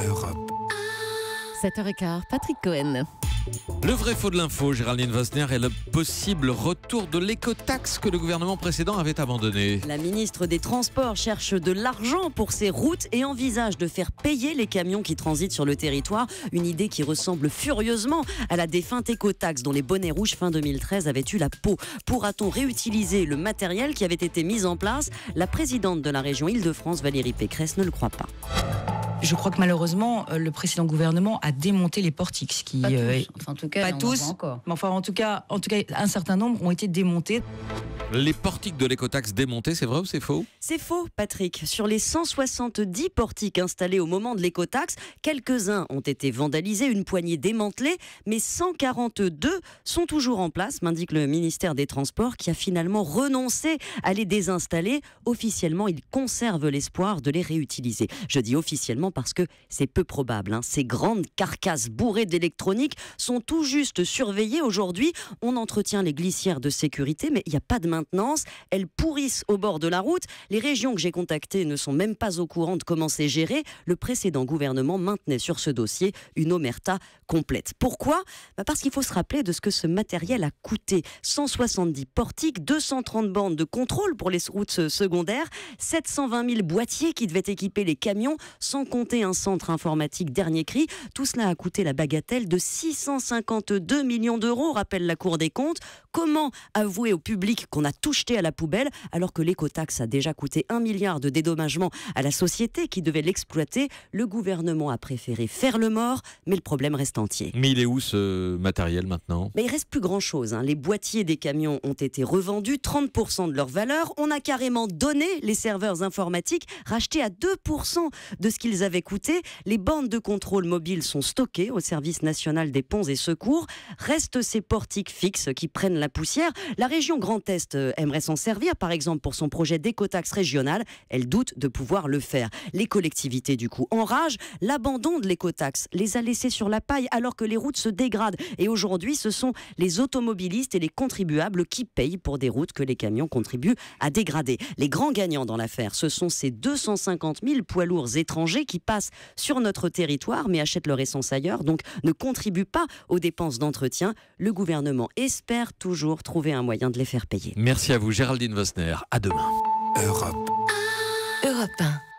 Europe. 7h15, Patrick Cohen. Le vrai faux de l'info, Géraldine Vosner, est le possible retour de l'écotaxe que le gouvernement précédent avait abandonné. La ministre des Transports cherche de l'argent pour ses routes et envisage de faire payer les camions qui transitent sur le territoire. Une idée qui ressemble furieusement à la défunte écotaxe dont les bonnets rouges fin 2013 avaient eu la peau. Pourra-t-on réutiliser le matériel qui avait été mis en place? La présidente de la région Île-de-France, Valérie Pécresse, ne le croit pas. Je crois que malheureusement, le précédent gouvernement a démonté les portiques. Ce qui, pas tous. Enfin, en tout cas, pas tous, encore. mais enfin, en tout cas, un certain nombre ont été démontés. Les portiques de l'écotaxe démontés, c'est vrai ou c'est faux? C'est faux, Patrick. Sur les 170 portiques installés au moment de l'écotaxe, quelques-uns ont été vandalisés, une poignée démantelée, mais 142 sont toujours en place, m'indique le ministère des Transports, qui a finalement renoncé à les désinstaller. Officiellement, il conserve l'espoir de les réutiliser. Je dis officiellement parce que c'est peu probable. Ces grandes carcasses bourrées d'électronique sont tout juste surveillées aujourd'hui. On entretient les glissières de sécurité, mais il n'y a pas de maintenance. Elles pourrissent au bord de la route. Les régions que j'ai contactées ne sont même pas au courant de comment c'est géré. Le précédent gouvernement maintenait sur ce dossier une omerta complète. Pourquoi ? Parce qu'il faut se rappeler de ce que ce matériel a coûté. 170 portiques, 230 bandes de contrôle pour les routes secondaires, 720 000 boîtiers qui devaient équiper les camions, sans compter un centre informatique dernier cri. Tout cela a coûté la bagatelle de 652 millions d'euros, rappelle la Cour des comptes. Comment avouer au public qu'on a tout jeté à la poubelle alors que l'écotaxe a déjà coûté 1 milliard de dédommagement à la société qui devait l'exploiter? Le gouvernement a préféré faire le mort, mais le problème reste entier. Mais il est où ce matériel maintenant? Mais il reste plus grand-chose. Les boîtiers des camions ont été revendus, 30% de leur valeur. On a carrément donné les serveurs informatiques, rachetés à 2% de ce qu'ils avaient coûté. Les bandes de contrôle mobile sont stockées au service national des ponts et secours. Restent ces portiques fixes qui prennent la poussière. La région Grand Est aimerait s'en servir, par exemple, pour son projet d'écotaxe régionale. Elle doute de pouvoir le faire. Les collectivités, du coup, enragent. L'abandon de l'écotaxe les a laissés sur la paille alors que les routes se dégradent. Et aujourd'hui, ce sont les automobilistes et les contribuables qui payent pour des routes que les camions contribuent à dégrader. Les grands gagnants dans l'affaire, ce sont ces 250 000 poids lourds étrangers qui passent sur notre territoire mais achètent leur essence ailleurs, donc ne contribuent pas aux dépenses d'entretien. Le gouvernement espère toujours trouver un moyen de les faire payer. Merci à vous, Géraldine Vosner. À demain. Europe. Europe 1.